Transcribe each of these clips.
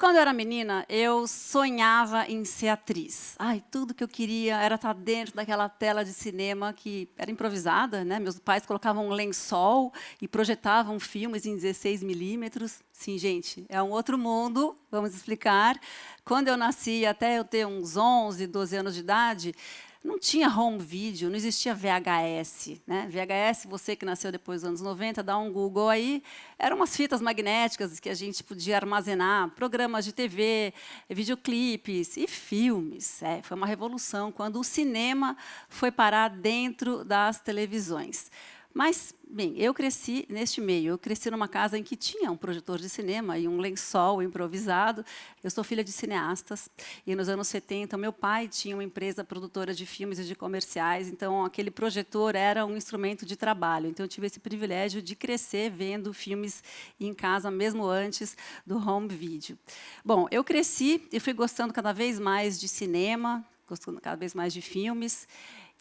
Quando eu era menina, eu sonhava em ser atriz. Ai, tudo que eu queria era estar dentro daquela tela de cinema que era improvisada, né? Meus pais colocavam um lençol e projetavam filmes em 16 milímetros. Sim, gente, é um outro mundo, vamos explicar. Quando eu nasci, até eu ter uns 11, 12 anos de idade, não tinha home video, não existia VHS. Né? VHS, você que nasceu depois dos anos 90, dá um Google aí, eram umas fitas magnéticas que a gente podia armazenar, programas de TV, videoclipes e filmes. Foi uma revolução quando o cinema foi parar dentro das televisões. Mas, bem, eu cresci neste meio. Eu cresci numa casa em que tinha um projetor de cinema e um lençol improvisado. Eu sou filha de cineastas. E, nos anos 70, meu pai tinha uma empresa produtora de filmes e de comerciais. Então, aquele projetor era um instrumento de trabalho. Então, eu tive esse privilégio de crescer vendo filmes em casa, mesmo antes do home video. Bom, eu cresci e fui gostando cada vez mais de cinema, gostando cada vez mais de filmes.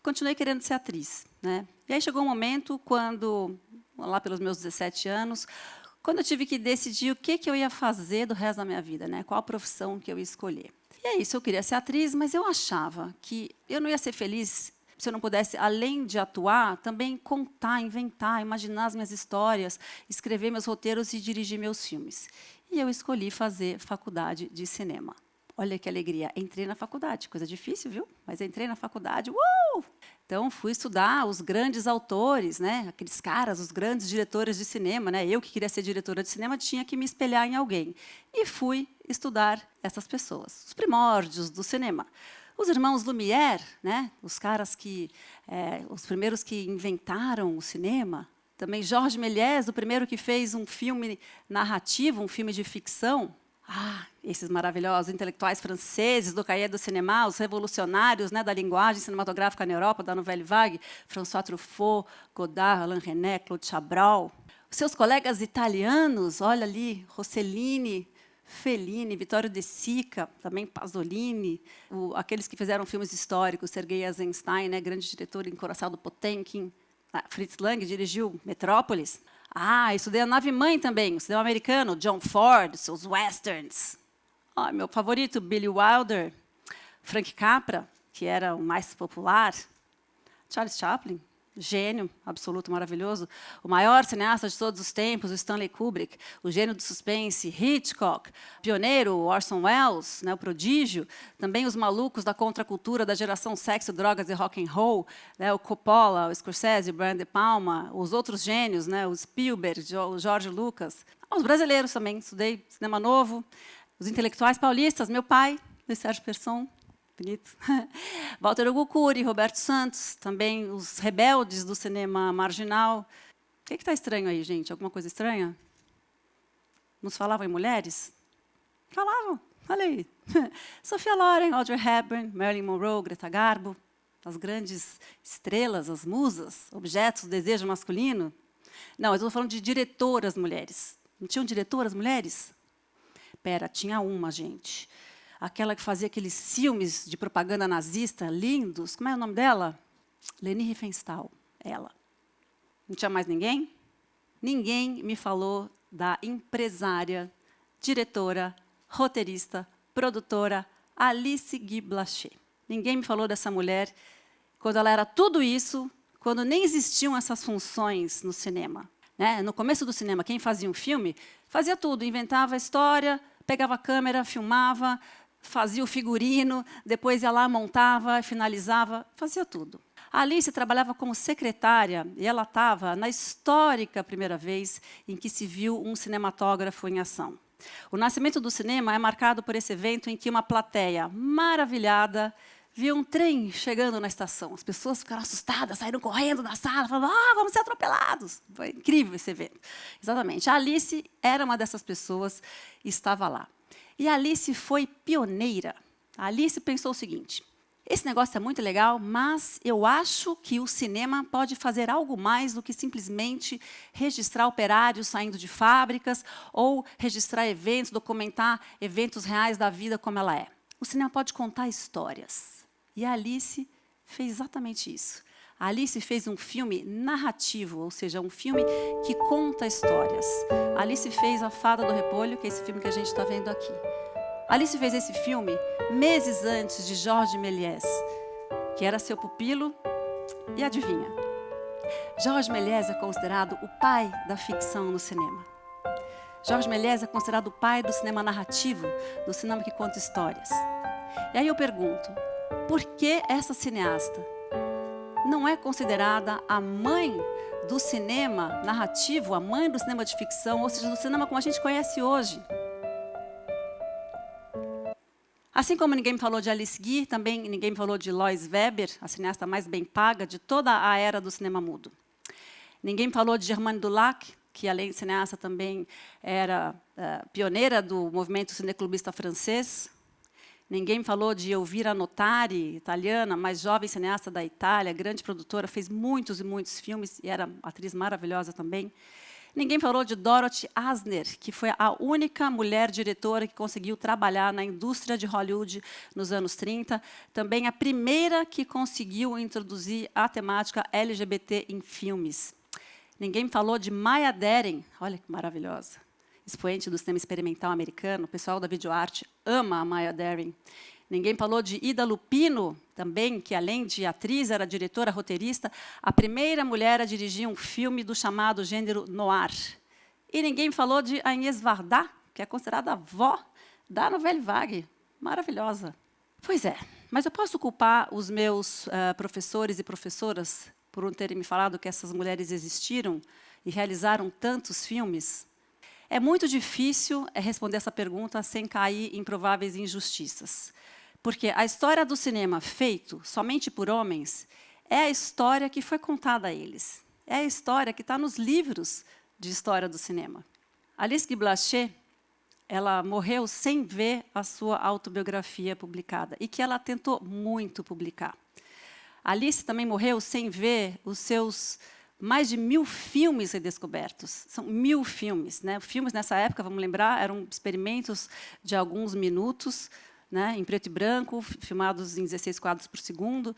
Continuei querendo ser atriz. Né? E aí chegou um momento, quando, lá pelos meus 17 anos, quando eu tive que decidir o que eu ia fazer do resto da minha vida, né? Qual a profissão que eu ia escolher. E é isso, eu queria ser atriz, mas eu achava que eu não ia ser feliz se eu não pudesse, além de atuar, também contar, inventar, imaginar as minhas histórias, escrever meus roteiros e dirigir meus filmes. E eu escolhi fazer faculdade de cinema. Olha que alegria, entrei na faculdade, coisa difícil, viu? Mas entrei na faculdade, Então, fui estudar os grandes autores, né? Aqueles caras, os grandes diretores de cinema. Né? Eu, que queria ser diretora de cinema, tinha que me espelhar em alguém. E fui estudar essas pessoas, os primórdios do cinema. Os irmãos Lumière, né? Os caras que, os primeiros que inventaram o cinema. Também Georges Méliès, o primeiro que fez um filme narrativo, um filme de ficção. Esses maravilhosos intelectuais franceses do Cahiers du Cinéma, os revolucionários, né, da linguagem cinematográfica na Europa, da Nouvelle Vague, François Truffaut, Godard, Alain Resnais, Claude Chabrol. Os seus colegas italianos, olha ali, Rossellini, Fellini, Vittorio De Sica, também Pasolini, aqueles que fizeram filmes históricos, Sergei Eisenstein, né, grande diretor, Encoraçado Potemkin, Fritz Lang dirigiu Metrópolis. Estudei a nave-mãe também, o cinema americano, John Ford, seus westerns. Meu favorito, Billy Wilder, Frank Capra, que era o mais popular, Charles Chaplin, gênio absoluto, maravilhoso, o maior cineasta de todos os tempos, o Stanley Kubrick, o gênio do suspense, Hitchcock, pioneiro, Orson Welles, né, o prodígio, também os malucos da contracultura da geração sexo, drogas e rock and roll, né, o Coppola, o Scorsese, o Brian De Palma, os outros gênios, né, o Spielberg, o George Lucas, os brasileiros também, estudei cinema novo, os intelectuais paulistas, meu pai, Luiz Sérgio Persson, bonito. Walter Hugo Cury, Roberto Santos, também os rebeldes do cinema marginal. O que está estranho aí, gente? Alguma coisa estranha? Nos falavam em mulheres? Falavam, olha aí. Sofia Loren, Audrey Hepburn, Marilyn Monroe, Greta Garbo, as grandes estrelas, as musas, objetos do desejo masculino. Não, eu estou falando de diretoras mulheres. Não tinham diretoras mulheres? Tinha uma, gente. Aquela que fazia aqueles filmes de propaganda nazista lindos. Como é o nome dela? Leni Riefenstahl, ela. Não tinha mais ninguém? Ninguém me falou da empresária, diretora, roteirista, produtora Alice Guy Blaché. Ninguém me falou dessa mulher quando ela era tudo isso, quando nem existiam essas funções no cinema. Né? No começo do cinema, quem fazia um filme, fazia tudo, inventava a história, pegava a câmera, filmava, fazia o figurino, depois ia lá, montava, finalizava, fazia tudo. A Alice trabalhava como secretária e ela estava na histórica primeira vez em que se viu um cinematógrafo em ação. O nascimento do cinema é marcado por esse evento em que uma plateia maravilhada viu um trem chegando na estação. As pessoas ficaram assustadas, saíram correndo da sala, falando, vamos ser atropelados. Foi incrível esse evento. Exatamente. A Alice era uma dessas pessoas e estava lá. E a Alice foi pioneira. A Alice pensou o seguinte, esse negócio é muito legal, mas eu acho que o cinema pode fazer algo mais do que simplesmente registrar operários saindo de fábricas ou registrar eventos, documentar eventos reais da vida como ela é. O cinema pode contar histórias. E a Alice fez exatamente isso. A Alice fez um filme narrativo, ou seja, um filme que conta histórias. A Alice fez A Fada do Repolho, que é esse filme que a gente está vendo aqui. Alice fez esse filme meses antes de Georges Méliès, que era seu pupilo, e adivinha? Georges Méliès é considerado o pai da ficção no cinema. Georges Méliès é considerado o pai do cinema narrativo, do cinema que conta histórias. E aí eu pergunto, por que essa cineasta não é considerada a mãe do cinema narrativo, a mãe do cinema de ficção, ou seja, do cinema como a gente conhece hoje? Assim como ninguém me falou de Alice Guy, também ninguém me falou de Lois Weber, a cineasta mais bem paga de toda a era do cinema mudo. Ninguém me falou de Germaine Dulac, que além de cineasta também era pioneira do movimento cineclubista francês. Ninguém me falou de Elvira Notari, italiana, mais jovem cineasta da Itália, grande produtora, fez muitos e muitos filmes e era atriz maravilhosa também. Ninguém falou de Dorothy Asner, que foi a única mulher diretora que conseguiu trabalhar na indústria de Hollywood nos anos 30, também a primeira que conseguiu introduzir a temática LGBT em filmes. Ninguém falou de Maya Deren, olha que maravilhosa, expoente do cinema experimental americano, o pessoal da videoarte ama a Maya Deren. Ninguém falou de Ida Lupino, também, que além de atriz, era diretora, roteirista, a primeira mulher a dirigir um filme do chamado gênero noir. E ninguém falou de Agnès Varda, que é considerada a avó da Nouvelle Vague, maravilhosa. Pois é, mas eu posso culpar os meus professores e professoras por não terem me falado que essas mulheres existiram e realizaram tantos filmes? É muito difícil responder essa pergunta sem cair em prováveis injustiças. Porque a história do cinema feito somente por homens é a história que foi contada a eles. É a história que está nos livros de história do cinema. Alice Guy Blaché, ela morreu sem ver a sua autobiografia publicada, e que ela tentou muito publicar. Alice também morreu sem ver os seus mais de 1000 filmes redescobertos. São 1000 filmes. Né? Filmes, nessa época, vamos lembrar, eram experimentos de alguns minutos, né, em preto e branco, filmados em 16 quadros por segundo.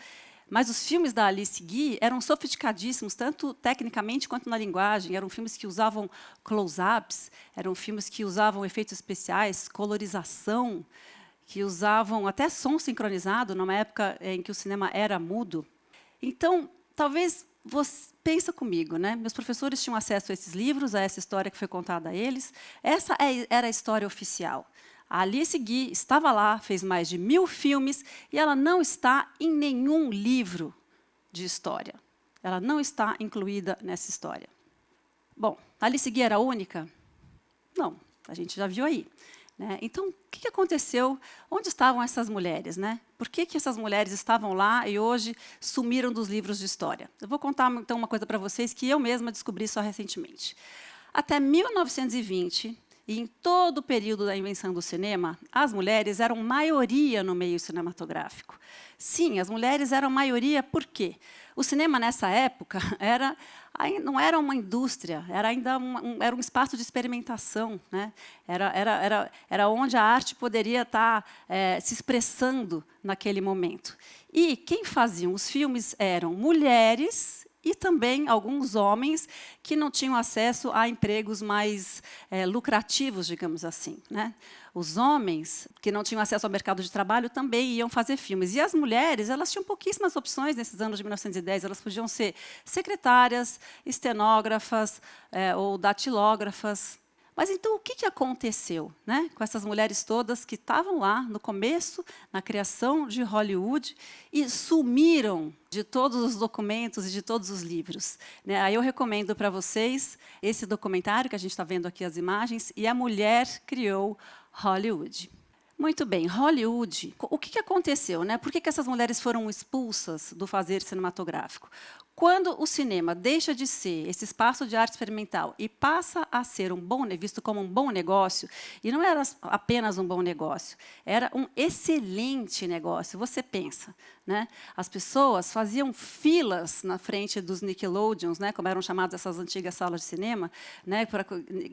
Mas os filmes da Alice Guy eram sofisticadíssimos, tanto tecnicamente quanto na linguagem. Eram filmes que usavam close-ups, eram filmes que usavam efeitos especiais, colorização, que usavam até som sincronizado, numa época em que o cinema era mudo. Então, talvez você pensa comigo, né? Meus professores tinham acesso a esses livros, a essa história que foi contada a eles. Essa era a história oficial. A Alice Guy estava lá, fez mais de 1000 filmes, e ela não está em nenhum livro de história. Ela não está incluída nessa história. Bom, a Alice Guy era única? Não, a gente já viu aí. Né? Então, o que aconteceu? Onde estavam essas mulheres? Né? Por que essas mulheres estavam lá e hoje sumiram dos livros de história? Eu vou contar, então, uma coisa para vocês que eu mesma descobri só recentemente. Até 1920, e em todo o período da invenção do cinema, as mulheres eram maioria no meio cinematográfico. Sim, as mulheres eram maioria por quê? O cinema, nessa época, não era uma indústria, era ainda era um espaço de experimentação. Né? Era onde a arte poderia estar se expressando naquele momento. E quem faziam os filmes eram mulheres e também alguns homens que não tinham acesso a empregos mais lucrativos, digamos assim. Né? Os homens que não tinham acesso ao mercado de trabalho também iam fazer filmes. E as mulheres, elas tinham pouquíssimas opções nesses anos de 1910. Elas podiam ser secretárias, estenógrafas ou datilógrafas. Mas então, o que aconteceu, né, com essas mulheres todas que estavam lá no começo, na criação de Hollywood, e sumiram de todos os documentos e de todos os livros? Né? Aí eu recomendo para vocês esse documentário, que a gente está vendo aqui as imagens, e a mulher criou Hollywood. Muito bem, Hollywood, o que aconteceu? Né? Por que essas mulheres foram expulsas do fazer cinematográfico? Quando o cinema deixa de ser esse espaço de arte experimental e passa a ser visto como um bom negócio, e não era apenas um bom negócio, era um excelente negócio. Você pensa, né? As pessoas faziam filas na frente dos Nickelodeons, né? Como eram chamadas essas antigas salas de cinema. Né?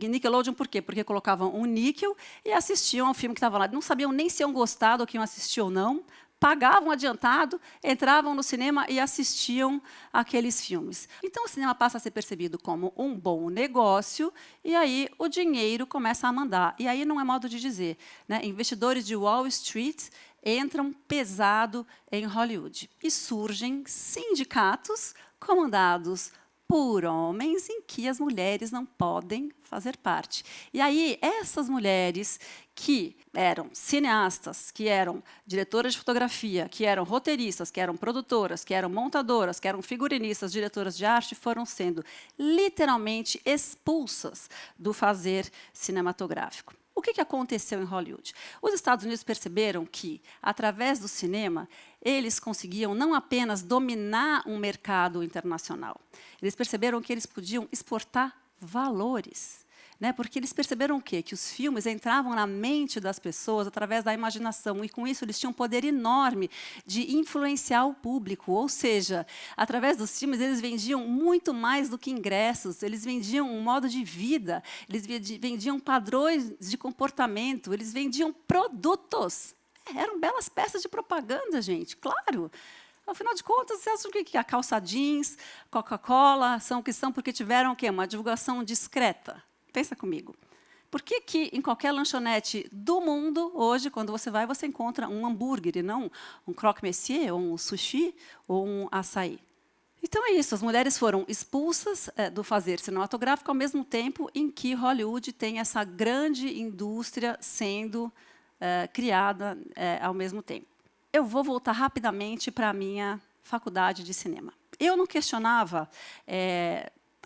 Nickelodeon por quê? Porque colocavam um níquel e assistiam ao filme que estava lá. Não sabiam nem se iam gostar do que iam assistir ou não. pagavam adiantado, entravam no cinema e assistiam aqueles filmes. Então, o cinema passa a ser percebido como um bom negócio, e aí o dinheiro começa a mandar. E aí não é modo de dizer, né? Investidores de Wall Street entram pesado em Hollywood. E surgem sindicatos comandados por homens em que as mulheres não podem fazer parte. E aí, essas mulheres que eram cineastas, que eram diretoras de fotografia, que eram roteiristas, que eram produtoras, que eram montadoras, que eram figurinistas, diretoras de arte, foram sendo literalmente expulsas do fazer cinematográfico. O que aconteceu em Hollywood? Os Estados Unidos perceberam que, através do cinema, eles conseguiam não apenas dominar um mercado internacional, eles perceberam que eles podiam exportar valores. Né? Porque eles perceberam o quê? Que os filmes entravam na mente das pessoas através da imaginação, e com isso eles tinham um poder enorme de influenciar o público. Ou seja, através dos filmes eles vendiam muito mais do que ingressos, eles vendiam um modo de vida, eles vendiam padrões de comportamento, eles vendiam produtos. Eram belas peças de propaganda, gente, claro. Afinal de contas, vocês acham que a calça jeans, Coca-Cola são o que são porque tiveram o quê? Uma divulgação discreta? Pensa comigo. Por que em qualquer lanchonete do mundo, hoje, quando você vai, você encontra um hambúrguer e não um croque monsieur, ou um sushi, ou um açaí? Então é isso, as mulheres foram expulsas do fazer cinematográfico ao mesmo tempo em que Hollywood tem essa grande indústria sendo criada ao mesmo tempo. Eu vou voltar rapidamente para a minha faculdade de cinema. Eu não questionava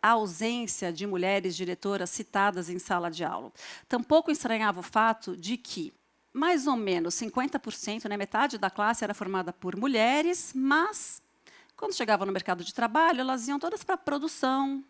a ausência de mulheres diretoras citadas em sala de aula. Tampouco estranhava o fato de que, mais ou menos 50%, né, metade da classe era formada por mulheres, mas, quando chegavam no mercado de trabalho, elas iam todas para a produção,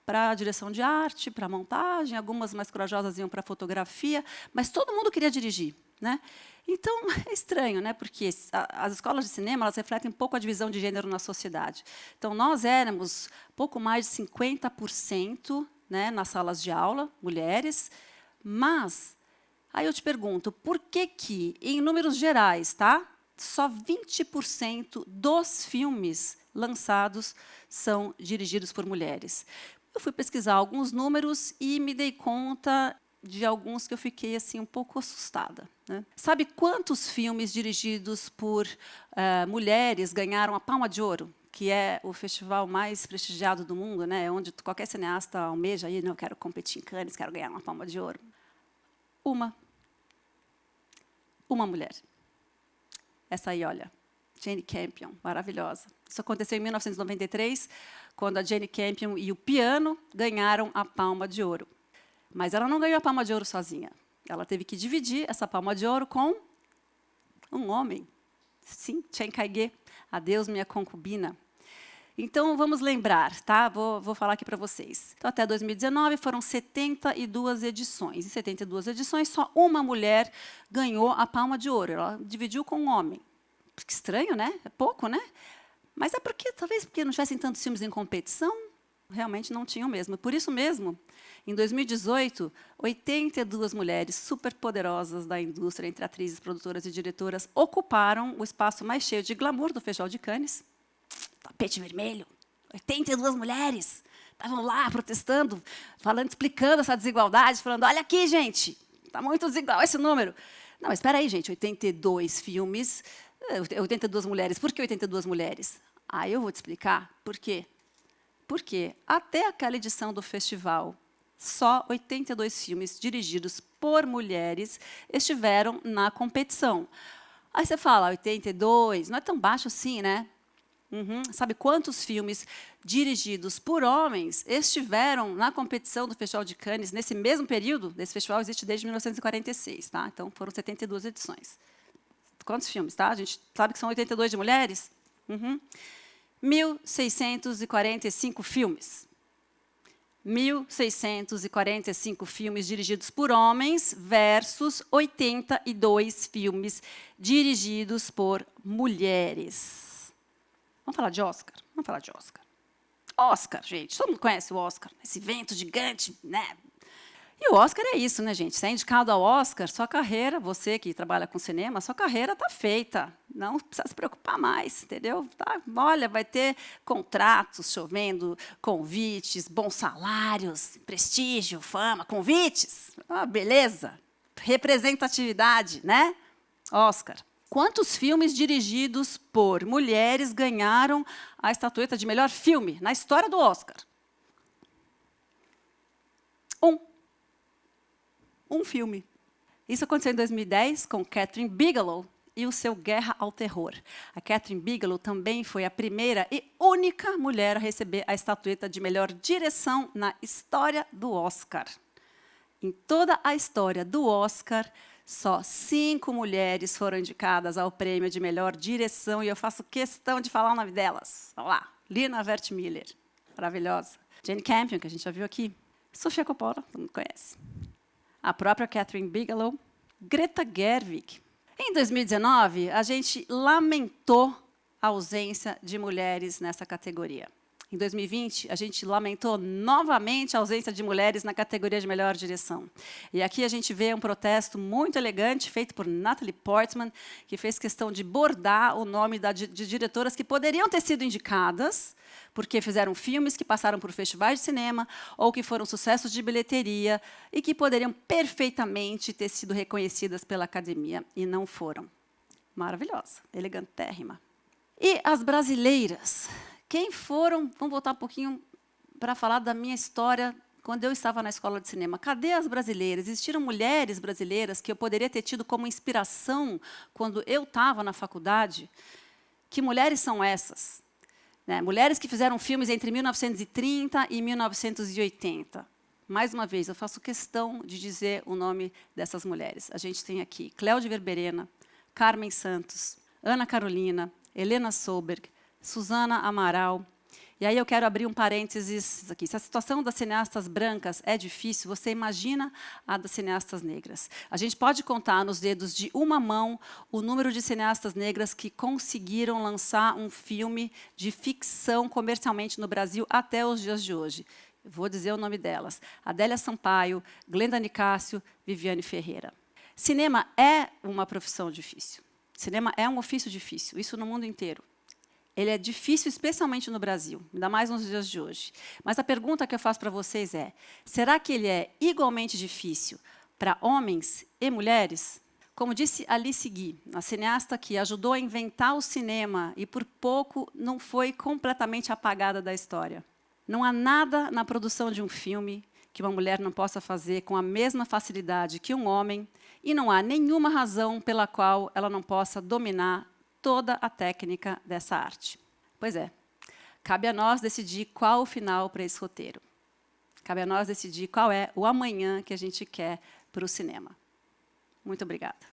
para a direção de arte, para a montagem, algumas mais corajosas iam para a fotografia, mas todo mundo queria dirigir. Né? Então, é estranho, né? Porque as escolas de cinema elas refletem um pouco a divisão de gênero na sociedade. Então, nós éramos pouco mais de 50%, né, nas salas de aula, mulheres, mas, aí eu te pergunto, por que em números gerais, tá, só 20% dos filmes lançados são dirigidos por mulheres? Eu fui pesquisar alguns números e me dei conta de alguns que eu fiquei assim um pouco assustada. Né? Sabe quantos filmes dirigidos por mulheres ganharam a Palma de Ouro, que é o festival mais prestigiado do mundo, né? Onde qualquer cineasta almeja aí, não, eu quero competir em Cannes, quero ganhar uma Palma de Ouro? Uma mulher. Essa aí, olha, Jane Campion, maravilhosa. Isso aconteceu em 1993, quando a Jane Campion e o piano ganharam a Palma de Ouro. Mas ela não ganhou a Palma de Ouro sozinha. Ela teve que dividir essa Palma de Ouro com um homem. Sim, Chen Kaige, adeus minha concubina. Então, vamos lembrar, tá? Vou falar aqui para vocês. Então, até 2019, foram 72 edições. Em 72 edições, só uma mulher ganhou a Palma de Ouro. Ela dividiu com um homem. Que estranho, né? É pouco, né? Mas é talvez porque não tivessem tantos filmes em competição, realmente não tinham mesmo. Por isso mesmo, em 2018, 82 mulheres superpoderosas da indústria, entre atrizes, produtoras e diretoras, ocuparam o espaço mais cheio de glamour do Festival de Cannes. Tapete vermelho, 82 mulheres estavam lá protestando, falando, explicando essa desigualdade, falando, olha aqui, gente, está muito desigual esse número. Não, mas espera aí, gente, 82 filmes, 82 mulheres. Por que 82 mulheres? Ah, eu vou te explicar por quê. Porque até aquela edição do festival, só 82 filmes dirigidos por mulheres estiveram na competição. Aí você fala, 82, não é tão baixo assim, né? Sabe quantos filmes dirigidos por homens estiveram na competição do Festival de Cannes nesse mesmo período? Esse festival existe desde 1946, tá? Então, foram 72 edições. Quantos filmes, tá? A gente sabe que são 82 de mulheres? 1.645 filmes. 1.645 filmes dirigidos por homens versus 82 filmes dirigidos por mulheres. Vamos falar de Oscar? Vamos falar de Oscar. Oscar, gente, todo mundo conhece o Oscar, esse evento gigante, né? E o Oscar é isso, né, gente? Você é indicado ao Oscar, sua carreira, você que trabalha com cinema, sua carreira está feita. Não precisa se preocupar mais, entendeu? Tá? Olha, vai ter contratos chovendo, convites, bons salários, prestígio, fama, convites. Ah, beleza. Representatividade, né? Oscar. Quantos filmes dirigidos por mulheres ganharam a estatueta de melhor filme na história do Oscar? Um filme. Isso aconteceu em 2010 com Catherine Bigelow e o seu Guerra ao Terror. A Catherine Bigelow também foi a primeira e única mulher a receber a estatueta de melhor direção na história do Oscar. Em toda a história do Oscar, só 5 mulheres foram indicadas ao prêmio de melhor direção, e eu faço questão de falar o nome delas. Vamos lá. Lina Wertmüller, maravilhosa. Jane Campion, que a gente já viu aqui. Sofia Coppola, todo mundo conhece. A própria Catherine Bigelow. Greta Gerwig. Em 2019, a gente lamentou a ausência de mulheres nessa categoria. Em 2020, a gente lamentou novamente a ausência de mulheres na categoria de melhor direção. E aqui a gente vê um protesto muito elegante, feito por Natalie Portman, que fez questão de bordar o nome de diretoras que poderiam ter sido indicadas, porque fizeram filmes que passaram por festivais de cinema, ou que foram sucessos de bilheteria, e que poderiam perfeitamente ter sido reconhecidas pela academia, e não foram. Maravilhosa, elegantérrima. E as brasileiras? Quem foram? Vamos voltar um pouquinho para falar da minha história quando eu estava na escola de cinema. Cadê as brasileiras? Existiram mulheres brasileiras que eu poderia ter tido como inspiração quando eu estava na faculdade? Que mulheres são essas? Né? Mulheres que fizeram filmes entre 1930 e 1980. Mais uma vez, eu faço questão de dizer o nome dessas mulheres. A gente tem aqui Cléudia Verberena, Carmen Santos, Ana Carolina, Helena Solberg, Susana Amaral. E aí eu quero abrir um parênteses aqui. Se a situação das cineastas brancas é difícil, você imagina a das cineastas negras. A gente pode contar nos dedos de uma mão o número de cineastas negras que conseguiram lançar um filme de ficção comercialmente no Brasil até os dias de hoje. Vou dizer o nome delas. Adélia Sampaio, Glenda Nicásio, Viviane Ferreira. Cinema é uma profissão difícil. Cinema é um ofício difícil, isso no mundo inteiro. Ele é difícil, especialmente no Brasil, ainda mais nos dias de hoje. Mas a pergunta que eu faço para vocês é, será que ele é igualmente difícil para homens e mulheres? Como disse Alice Guy, a cineasta que ajudou a inventar o cinema e, por pouco, não foi completamente apagada da história. Não há nada na produção de um filme que uma mulher não possa fazer com a mesma facilidade que um homem, e não há nenhuma razão pela qual ela não possa dominar toda a técnica dessa arte. Pois é, cabe a nós decidir qual o final para esse roteiro. Cabe a nós decidir qual é o amanhã que a gente quer para o cinema. Muito obrigada.